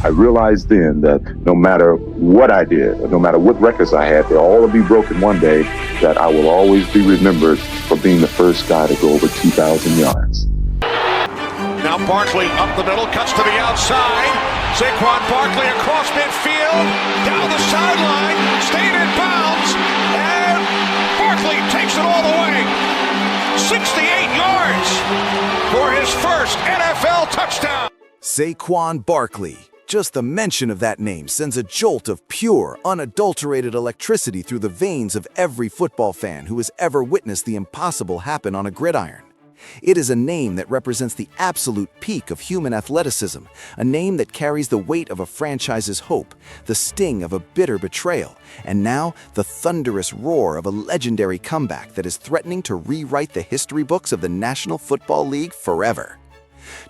I realized then that no matter what I did, no matter what records I had, they'll all be broken one day, that I will always be remembered for being the first guy to go over 2,000 yards. Now Barkley up the middle, cuts to the outside. Saquon Barkley across midfield, down the sideline, stayed in bounds, and Barkley takes it all the way. 68 yards for his first NFL touchdown. Saquon Barkley. Just the mention of that name sends a jolt of pure, unadulterated electricity through the veins of every football fan who has ever witnessed the impossible happen on a gridiron. It is a name that represents the absolute peak of human athleticism, a name that carries the weight of a franchise's hope, the sting of a bitter betrayal, and now the thunderous roar of a legendary comeback that is threatening to rewrite the history books of the National Football League forever.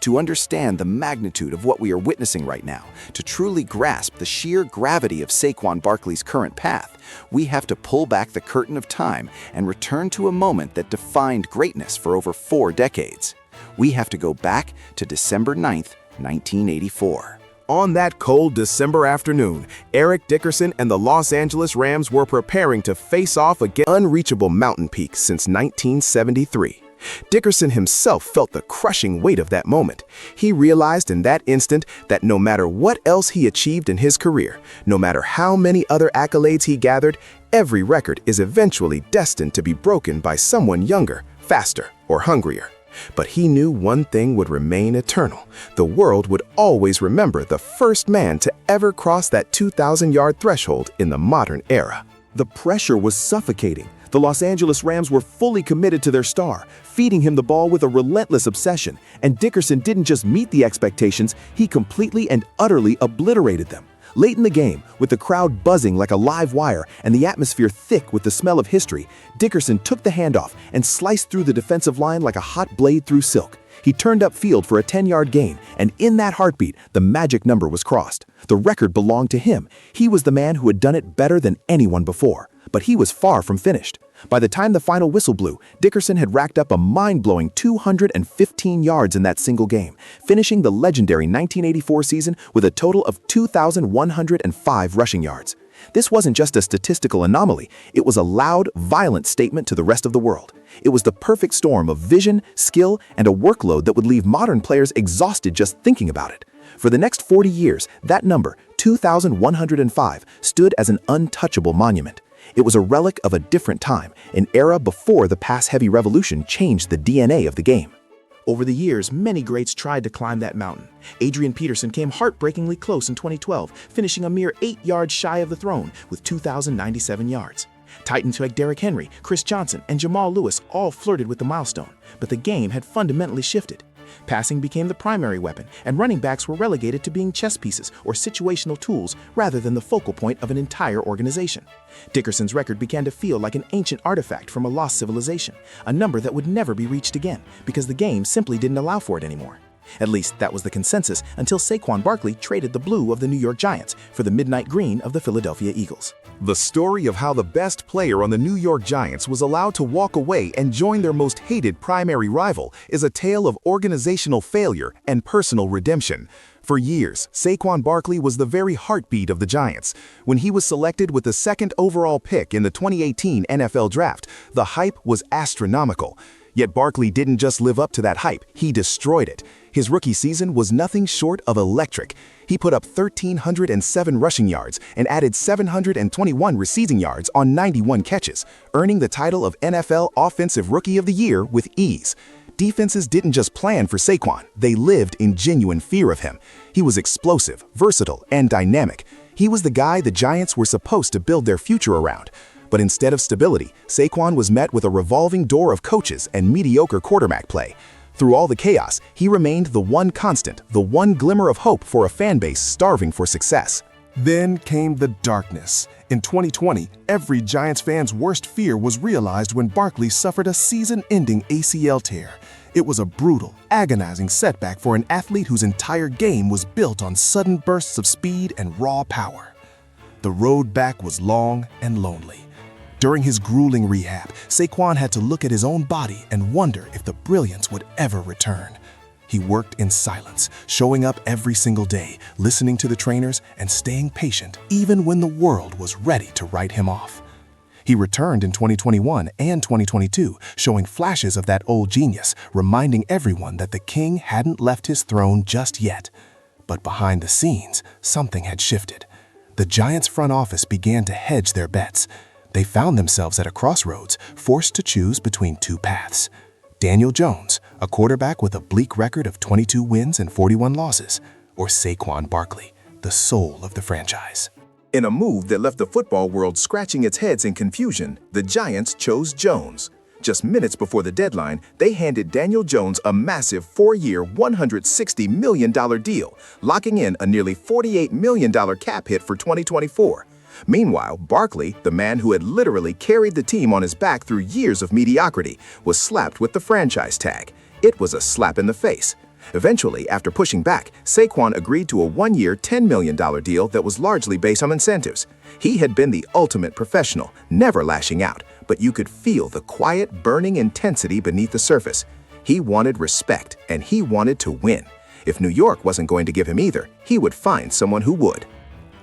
To understand the magnitude of what we are witnessing right now, to truly grasp the sheer gravity of Saquon Barkley's current path, we have to pull back the curtain of time and return to a moment that defined greatness for over 4 decades. We have to go back to December 9th, 1984. On that cold December afternoon, Eric Dickerson and the Los Angeles Rams were preparing to face off against unreachable mountain peaks since 1973. Dickerson himself felt the crushing weight of that moment. He realized in that instant that no matter what else he achieved in his career, no matter how many other accolades he gathered, every record is eventually destined to be broken by someone younger, faster, or hungrier. But he knew one thing would remain eternal. The world would always remember the first man to ever cross that 2,000-yard threshold in the modern era. The pressure was suffocating. The Los Angeles Rams were fully committed to their star, feeding him the ball with a relentless obsession, and Dickerson didn't just meet the expectations, he completely and utterly obliterated them. Late in the game, with the crowd buzzing like a live wire and the atmosphere thick with the smell of history, Dickerson took the handoff and sliced through the defensive line like a hot blade through silk. He turned upfield for a 10-yard gain, and in that heartbeat, the magic number was crossed. The record belonged to him. He was the man who had done it better than anyone before. But he was far from finished. By the time the final whistle blew, Dickerson had racked up a mind-blowing 215 yards in that single game, finishing the legendary 1984 season with a total of 2,105 rushing yards. This wasn't just a statistical anomaly, it was a loud, violent statement to the rest of the world. It was the perfect storm of vision, skill, and a workload that would leave modern players exhausted just thinking about it. For the next 40 years, that number, 2,105, stood as an untouchable monument. It was a relic of a different time, an era before the pass-heavy revolution changed the DNA of the game. Over the years, many greats tried to climb that mountain. Adrian Peterson came heartbreakingly close in 2012, finishing a mere 8 yards shy of the throne with 2,097 yards. Titans like Derrick Henry, Chris Johnson, and Jamal Lewis all flirted with the milestone, but the game had fundamentally shifted. Passing became the primary weapon, and running backs were relegated to being chess pieces or situational tools rather than the focal point of an entire organization. Dickerson's record began to feel like an ancient artifact from a lost civilization, a number that would never be reached again because the game simply didn't allow for it anymore. At least that was the consensus until Saquon Barkley traded the blue of the New York Giants for the midnight green of the Philadelphia Eagles. The story of how the best player on the New York Giants was allowed to walk away and join their most hated primary rival is a tale of organizational failure and personal redemption. For years, Saquon Barkley was the very heartbeat of the Giants. When he was selected with the 2nd overall pick in the 2018 NFL Draft, the hype was astronomical. Yet Barkley didn't just live up to that hype, he destroyed it. His rookie season was nothing short of electric. He put up 1,307 rushing yards and added 721 receiving yards on 91 catches, earning the title of NFL Offensive Rookie of the Year with ease. Defenses didn't just plan for Saquon, they lived in genuine fear of him. He was explosive, versatile, and dynamic. He was the guy the Giants were supposed to build their future around. But instead of stability, Saquon was met with a revolving door of coaches and mediocre quarterback play. Through all the chaos, he remained the one constant, the one glimmer of hope for a fan base starving for success. Then came the darkness. In 2020, every Giants fan's worst fear was realized when Barkley suffered a season-ending ACL tear. It was a brutal, agonizing setback for an athlete whose entire game was built on sudden bursts of speed and raw power. The road back was long and lonely. During his grueling rehab, Saquon had to look at his own body and wonder if the brilliance would ever return. He worked in silence, showing up every single day, listening to the trainers and staying patient even when the world was ready to write him off. He returned in 2021 and 2022, showing flashes of that old genius, reminding everyone that the king hadn't left his throne just yet. But behind the scenes, something had shifted. The Giants' front office began to hedge their bets. They found themselves at a crossroads, forced to choose between two paths. Daniel Jones, a quarterback with a bleak record of 22 wins and 41 losses, or Saquon Barkley, the soul of the franchise. In a move that left the football world scratching its heads in confusion, the Giants chose Jones. Just minutes before the deadline, they handed Daniel Jones a massive 4-year, $160 million deal, locking in a nearly $48 million cap hit for 2024. Meanwhile, Barkley, the man who had literally carried the team on his back through years of mediocrity, was slapped with the franchise tag. It was a slap in the face. Eventually, after pushing back, Saquon agreed to a 1-year, $10 million deal that was largely based on incentives. He had been the ultimate professional, never lashing out, but you could feel the quiet, burning intensity beneath the surface. He wanted respect, and he wanted to win. If New York wasn't going to give him either, he would find someone who would.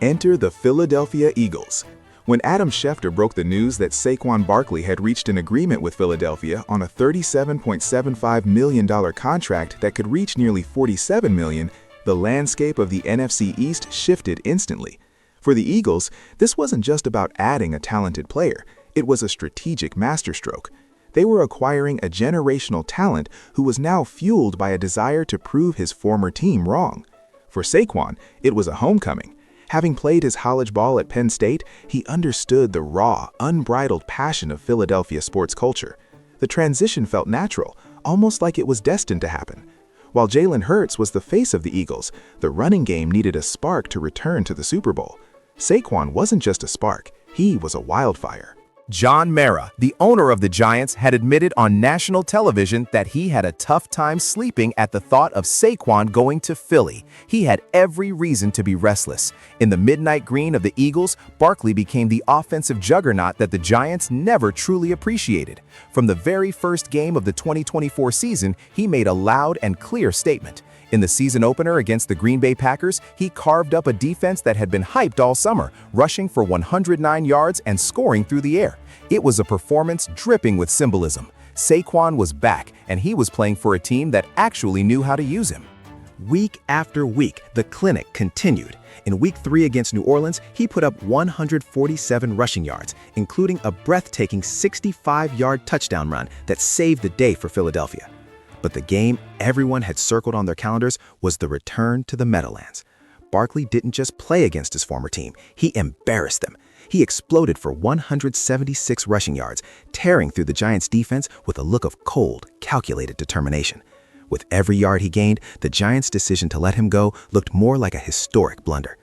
Enter the Philadelphia Eagles. When Adam Schefter broke the news that Saquon Barkley had reached an agreement with Philadelphia on a $37.75 million contract that could reach nearly $47 million, the landscape of the NFC East shifted instantly. For the Eagles, this wasn't just about adding a talented player, it was a strategic masterstroke. They were acquiring a generational talent who was now fueled by a desire to prove his former team wrong. For Saquon, it was a homecoming. Having played his college ball at Penn State, he understood the raw, unbridled passion of Philadelphia sports culture. The transition felt natural, almost like it was destined to happen. While Jalen Hurts was the face of the Eagles, the running game needed a spark to return to the Super Bowl. Saquon wasn't just a spark, he was a wildfire. John Mara, the owner of the Giants, had admitted on national television that he had a tough time sleeping at the thought of Saquon going to Philly. He had every reason to be restless. In the midnight green of the Eagles, Barkley became the offensive juggernaut that the Giants never truly appreciated. From the very first game of the 2024 season, he made a loud and clear statement. In the season opener against the Green Bay Packers, he carved up a defense that had been hyped all summer, rushing for 109 yards and scoring through the air. It was a performance dripping with symbolism. Saquon was back, and he was playing for a team that actually knew how to use him. Week after week, the clinic continued. In Week 3 against New Orleans, he put up 147 rushing yards, including a breathtaking 65-yard touchdown run that saved the day for Philadelphia. But the game everyone had circled on their calendars was the return to the Meadowlands. Barkley didn't just play against his former team, he embarrassed them. He exploded for 176 rushing yards, tearing through the Giants' defense with a look of cold, calculated determination. With every yard he gained, the Giants' decision to let him go looked more like a historic blunder.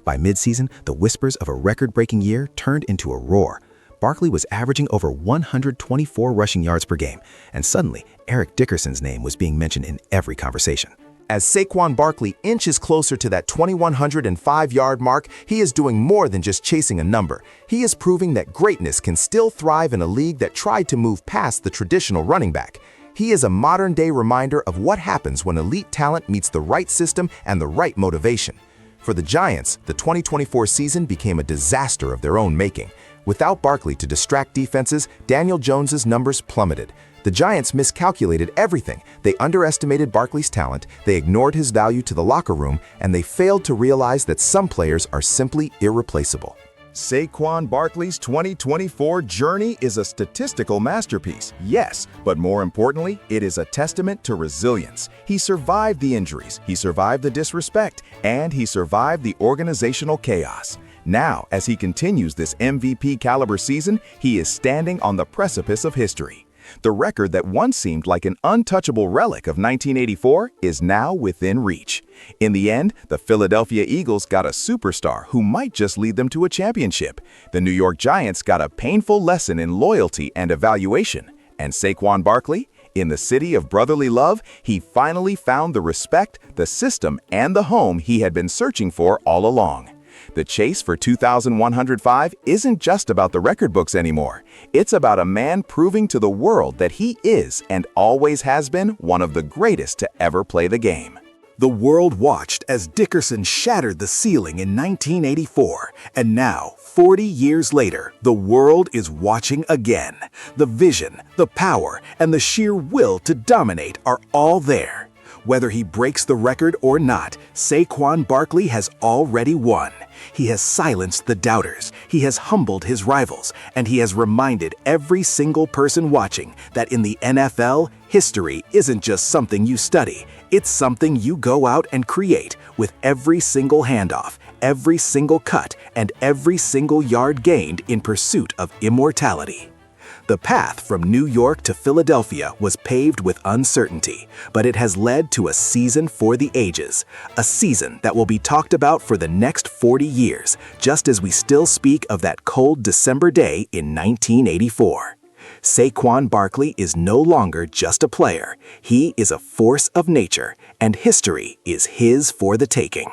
By midseason, the whispers of a record-breaking year turned into a roar. Barkley was averaging over 124 rushing yards per game, and suddenly, Eric Dickerson's name was being mentioned in every conversation. As Saquon Barkley inches closer to that 2,105-yard mark, he is doing more than just chasing a number. He is proving that greatness can still thrive in a league that tried to move past the traditional running back. He is a modern-day reminder of what happens when elite talent meets the right system and the right motivation. For the Giants, the 2024 season became a disaster of their own making. Without Barkley to distract defenses, Daniel Jones's numbers plummeted. The Giants miscalculated everything. They underestimated Barkley's talent, they ignored his value to the locker room, and they failed to realize that some players are simply irreplaceable. Saquon Barkley's 2024 journey is a statistical masterpiece, yes, but more importantly, it is a testament to resilience. He survived the injuries, he survived the disrespect, and he survived the organizational chaos. Now, as he continues this MVP-caliber season, he is standing on the precipice of history. The record that once seemed like an untouchable relic of 1984 is now within reach. In the end, the Philadelphia Eagles got a superstar who might just lead them to a championship. The New York Giants got a painful lesson in loyalty and evaluation. And Saquon Barkley? In the city of brotherly love, he finally found the respect, the system, and the home he had been searching for all along. The chase for 2,105 isn't just about the record books anymore. It's about a man proving to the world that he is and always has been one of the greatest to ever play the game. The world watched as Dickerson shattered the ceiling in 1984, and now, 40 years later, the world is watching again. The vision, the power, and the sheer will to dominate are all there. Whether he breaks the record or not, Saquon Barkley has already won. He has silenced the doubters, he has humbled his rivals, and he has reminded every single person watching that in the NFL, history isn't just something you study, it's something you go out and create with every single handoff, every single cut, and every single yard gained in pursuit of immortality. The path from New York to Philadelphia was paved with uncertainty, but it has led to a season for the ages, a season that will be talked about for the next 40 years, just as we still speak of that cold December day in 1984. Saquon Barkley is no longer just a player, he is a force of nature, and history is his for the taking.